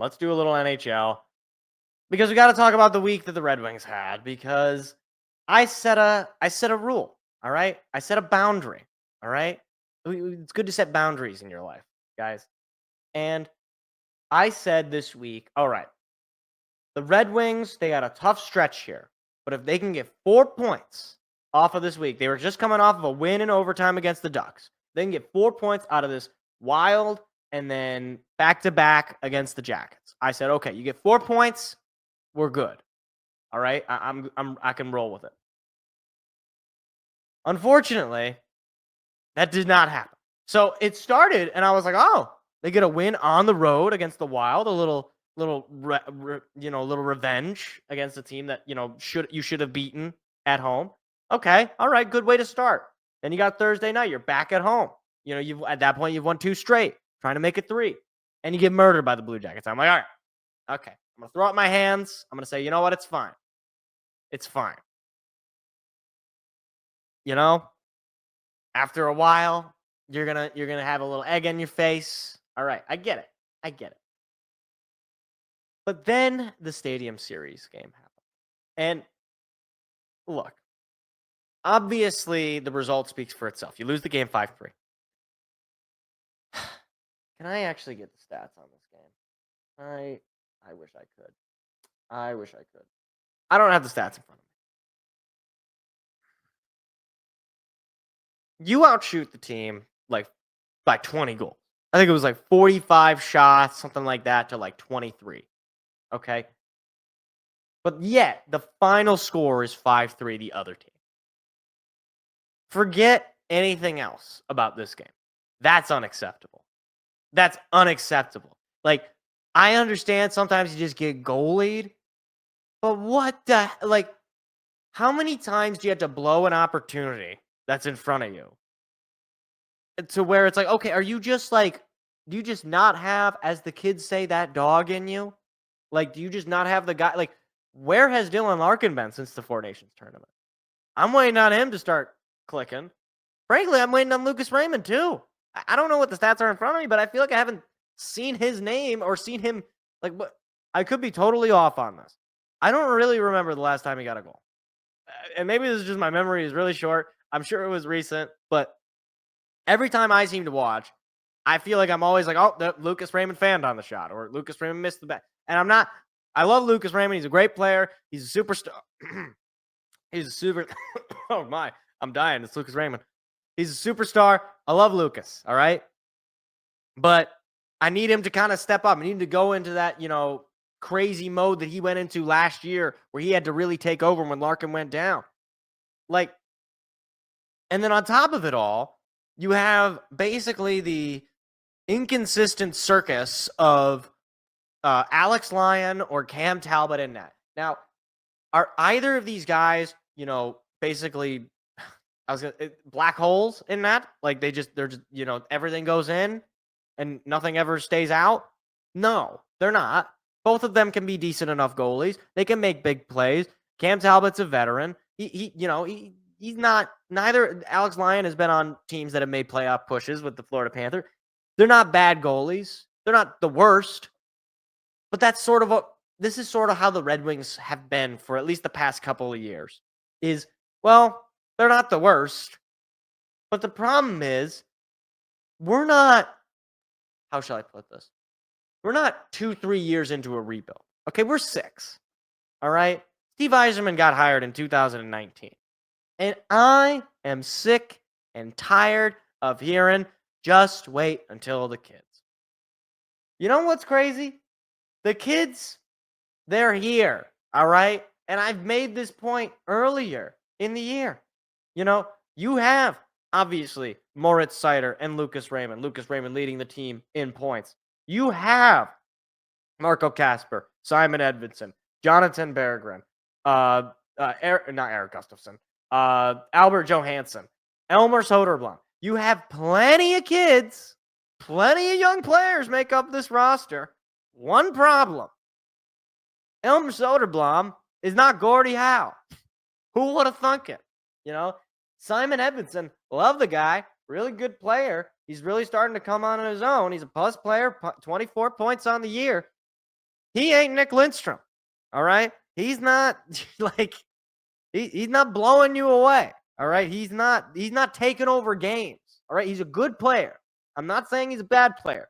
Let's do a little NHL because we got to talk about the week that the Red Wings had because I set a rule, all right? I set a boundary, all right? It's good to set boundaries in your life, guys. And I said this week, all right, the Red Wings, they got a tough stretch here, but if they can get 4 points off of this week, they were just coming off of a win in overtime against the Ducks. They can get 4 points out of this Wild and then back to back against the Jackets. I said, okay, you get 4 points, we're good. All right, I can roll with it. Unfortunately, that did not happen. So it started, and I was like, oh, they get a win on the road against the Wild, a little little revenge against a team that you should have beaten at home. Okay, all right, good way to start. Then you got Thursday night, you're back at home. You've at that point you've won 2 straight, trying to make it 3, and you get murdered by the Blue Jackets. I'm like, all right, okay, I'm gonna throw up my hands. I'm gonna say, you know what, it's fine, it's fine. After a while, you're gonna have a little egg in your face. All right, I get it, I get it. But then the Stadium Series game happened. And look, obviously the result speaks for itself. You lose the game 5-3. Can I actually get the stats on this game? I wish I could. I wish I could. I don't have the stats in front of me. You outshoot the team like by 20 goals. I think it was like 45 shots, something like that, to like 23. Okay. But yet, the final score is 5-3 the other team. Forget anything else about this game. That's unacceptable. That's unacceptable. Like, I understand sometimes you just get goalied, but how many times do you have to blow an opportunity that's in front of you to where it's like, okay, are you just like, do you just not have, as the kids say, that dog in you? Like, do you just not have the guy? Like, where has Dylan Larkin been since the Four Nations tournament? I'm waiting on him to start clicking. Frankly, I'm waiting on Lucas Raymond too. I don't know what the stats are in front of me, but I feel like I haven't seen his name or seen him. Like, what? I could be totally off on this. I don't really remember the last time he got a goal. And maybe this is just my memory is really short. I'm sure it was recent, but every time I seem to watch, I feel like I'm always like, oh, the Lucas Raymond fanned on the shot, or Lucas Raymond missed the bet. And I'm not. I love Lucas Raymond. He's a great player. He's a superstar. He's a super. Oh my, I'm dying. It's Lucas Raymond. He's a superstar. I love Lucas. All right, but I need him to kind of step up. I need him to go into that, crazy mode that he went into last year, where he had to really take over when Larkin went down. Like, and then on top of it all, you have basically the inconsistent circus of Alex Lyon or Cam Talbot in net. Now, are either of these guys, basically, black holes in that? Like they're just, everything goes in and nothing ever stays out? No, they're not. Both of them can be decent enough goalies. They can make big plays. Cam Talbot's a veteran. He's not. Neither Alex Lyon has been on teams that have made playoff pushes with the Florida Panther. They're not bad goalies. They're not the worst. But this is sort of how the Red Wings have been for at least the past couple of years. They're not the worst. But the problem is, we're not, how shall I put this? We're not 2-3 years into a rebuild. Okay, we're 6. All right? Steve Yzerman got hired in 2019. And I am sick and tired of hearing, just wait until the kids. You know what's crazy? The kids, they're here, all right? And I've made this point earlier in the year. You have, obviously, Moritz Seider and Lucas Raymond. Lucas Raymond leading the team in points. You have Marco Kasper, Simon Edvinsson, Jonathan Berggren, not Eric Gustafsson, Albert Johansson, Elmer Soderblom. You have plenty of kids, plenty of young players make up this roster. One problem. Elmer Soderblom is not Gordie Howe. Who would have thunk it? Simon Edvinsson, love the guy, really good player. He's really starting to come on his own. He's a plus player, 24 points on the year. He ain't Nick Lindstrom. All right? He's not like he's not blowing you away. All right? He's not taking over games. All right? He's a good player. I'm not saying he's a bad player.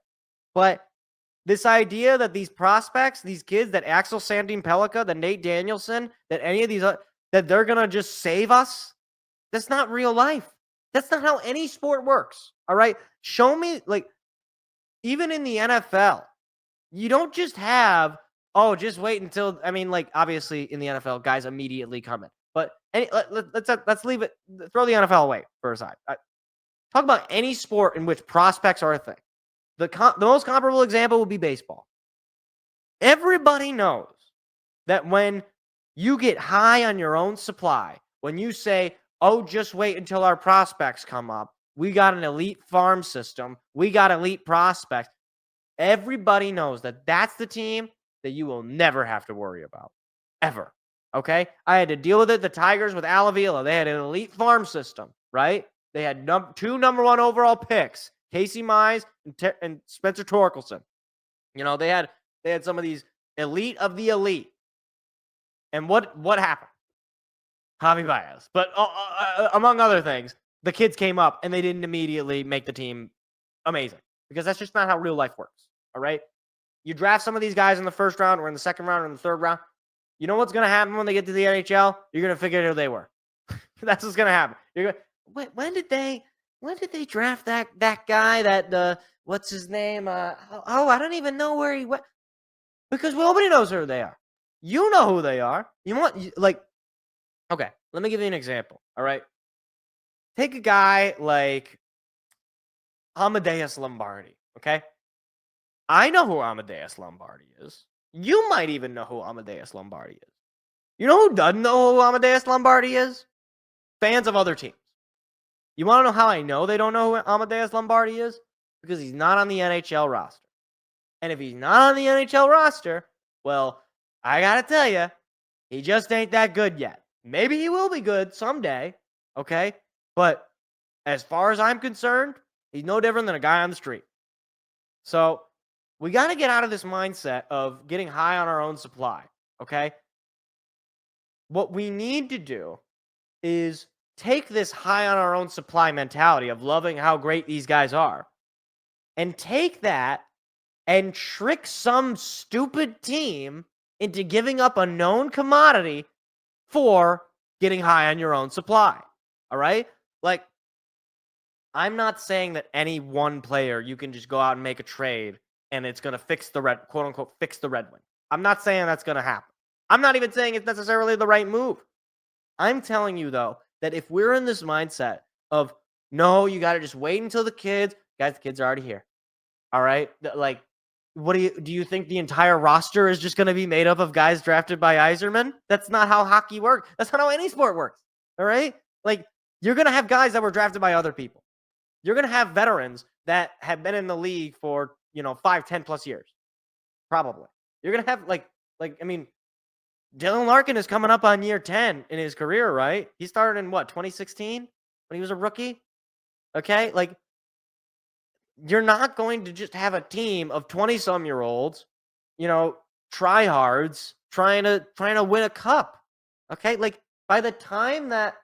But this idea that these prospects, these kids, that Axel Sandin Pellikka, that Nate Danielson, that any of these that they're going to just save us, that's not real life. That's not how any sport works. All right? Show me like even in the NFL, you don't just have, oh, just wait until, I mean, like, obviously in the NFL, guys immediately come in. But let's leave it, throw the NFL away for a side. Talk about any sport in which prospects are a thing. The most comparable example would be baseball. Everybody knows that when you get high on your own supply, when you say, oh, just wait until our prospects come up, we got an elite farm system, we got elite prospects. Everybody knows that that's the team that you will never have to worry about. Ever. Okay? I had to deal with it. The Tigers with Al Avila. They had an elite farm system, right? They had two number one overall picks, Casey Mize and Spencer Torkelson. You know, they had some of these elite of the elite. And what happened? Javi Baez. But among other things, the kids came up and they didn't immediately make the team amazing because that's just not how real life works. All right. You draft some of these guys in the first round or in the second round or in the third round. You know what's going to happen when they get to the NHL? You're going to figure out who they were. That's what's going to happen. You're going, when did they draft that guy that what's his name? I don't even know where he went because nobody knows who they are. You know who they are. Okay, let me give you an example. All right. Take a guy like Amadeus Lombardi. Okay. I know who Amadeus Lombardi is. You might even know who Amadeus Lombardi is. You know who doesn't know who Amadeus Lombardi is? Fans of other teams. You want to know how I know they don't know who Amadeus Lombardi is? Because he's not on the NHL roster. And if he's not on the NHL roster, well, I got to tell you, he just ain't that good yet. Maybe he will be good someday, okay? But as far as I'm concerned, he's no different than a guy on the street. So we got to get out of this mindset of getting high on our own supply, okay? What we need to do is take this high on our own supply mentality of loving how great these guys are and take that and trick some stupid team into giving up a known commodity for getting high on your own supply, all right? Like, I'm not saying that any one player you can just go out and make a trade and it's going to fix the quote unquote, fix the Red Wing. I'm not saying that's going to happen. I'm not even saying it's necessarily the right move. I'm telling you, though, that if we're in this mindset of, no, you got to just wait until the kids are already here. All right. Like, what do you think the entire roster is just going to be made up of guys drafted by Yzerman? That's not how hockey works. That's not how any sport works. All right. Like, you're going to have guys that were drafted by other people. You're going to have veterans that have been in the league for, 5, 10 plus years. Probably. You're going to have I mean, Dylan Larkin is coming up on year 10 in his career, right? He started in 2016 when he was a rookie? Okay? Like, you're not going to just have a team of 20-some-year-olds, tryhards trying to win a cup. Okay? Like, by the time that,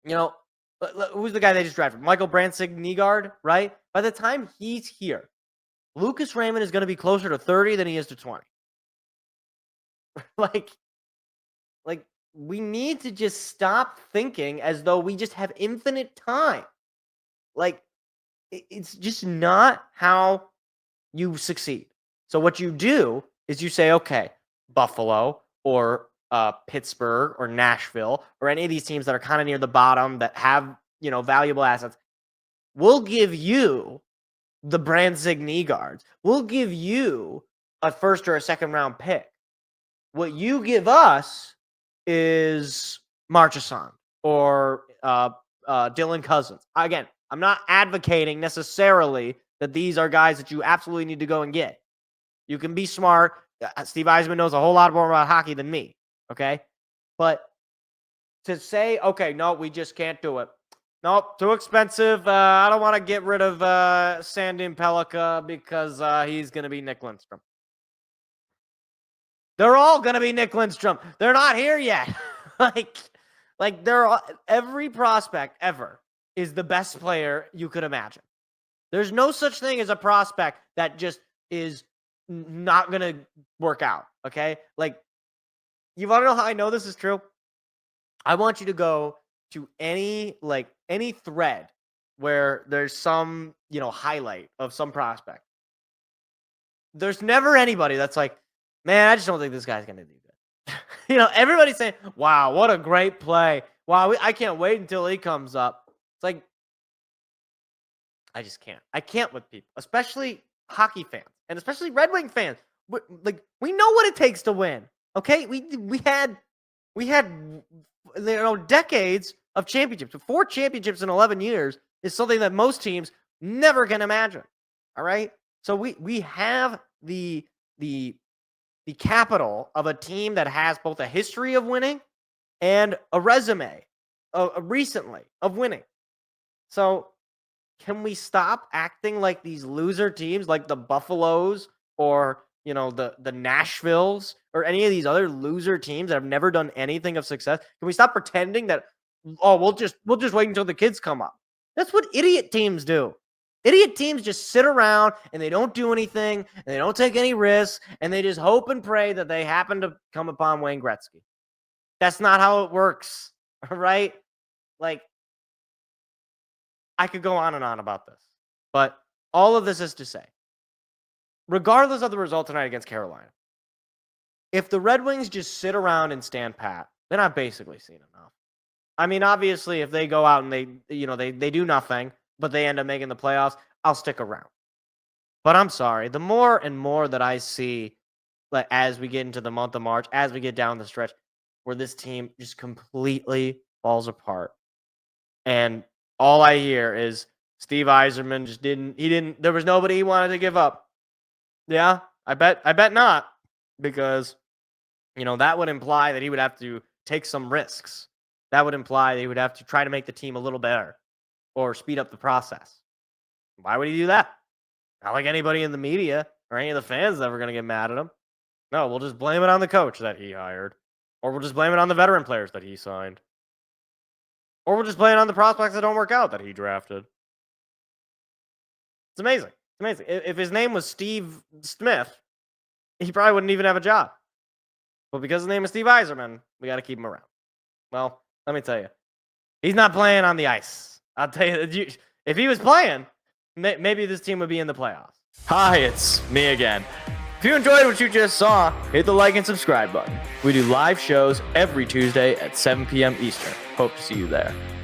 who's the guy they just drafted? Michael Bransignigaard, right? By the time he's here, Lucas Raymond is going to be closer to 30 than he is to 20. like, we need to just stop thinking as though we just have infinite time. Like, it's just not how you succeed. So what you do is you say, okay, Buffalo or Pittsburgh or Nashville or any of these teams that are kind of near the bottom that have, valuable assets, we'll give you the Bransignigaards. We'll give you a first or a second round pick. What you give us is Marchessault or Dylan Cousins. Again, I'm not advocating necessarily that these are guys that you absolutely need to go and get. You can be smart. Steve Yzerman knows a whole lot more about hockey than me, okay? But to say, okay, no, we just can't do it. Nope, too expensive. I don't want to get rid of Sandin Pellikka because he's going to be Nick Lindstrom. They're all going to be Nick Lindstrom. They're not here yet. like every prospect ever is the best player you could imagine. There's no such thing as a prospect that just is not going to work out, okay? Like, you want to know how I know this is true? I want you to go to any thread where there's some, highlight of some prospect. There's never anybody that's like, man, I just don't think this guy's going to do good. Everybody's saying, wow, what a great play. Wow, I can't wait until he comes up. It's like, I just can't. I can't with people, especially hockey fans and especially Red Wing fans. We know what it takes to win. Okay, we had decades of championships. 4 championships in 11 years is something that most teams never can imagine. All right, so we have the capital of a team that has both a history of winning and a resume recently of winning. So can we stop acting like these loser teams, like the Buffaloes or the Nashvilles or any of these other loser teams that have never done anything of success? Can we stop pretending that, we'll just wait until the kids come up? That's what idiot teams do. Idiot teams just sit around and they don't do anything and they don't take any risks and they just hope and pray that they happen to come upon Wayne Gretzky. That's not how it works, right? Like, I could go on and on about this, but all of this is to say, regardless of the result tonight against Carolina, if the Red Wings just sit around and stand pat, then I've basically seen enough. I mean, obviously, if they go out and they do nothing, but they end up making the playoffs, I'll stick around. But I'm sorry, the more and more that I see, like, as we get into the month of March, as we get down the stretch, where this team just completely falls apart, and all I hear is Steve Yzerman there was nobody he wanted to give up. Yeah, I bet not, because, that would imply that he would have to take some risks. That would imply that he would have to try to make the team a little better or speed up the process. Why would he do that? Not like anybody in the media or any of the fans is ever going to get mad at him. No, we'll just blame it on the coach that he hired, or we'll just blame it on the veteran players that he signed. Or we'll just blame it on the prospects that don't work out that he drafted. It's amazing. It's amazing. If his name was Steve Smith, he probably wouldn't even have a job. But because his name is Steve Yzerman, we got to keep him around. Well, let me tell you, he's not playing on the ice. I'll tell you, if he was playing, maybe this team would be in the playoffs. Hi, it's me again. If you enjoyed what you just saw, hit the like and subscribe button. We do live shows every Tuesday at 7 p.m. Eastern. Hope to see you there.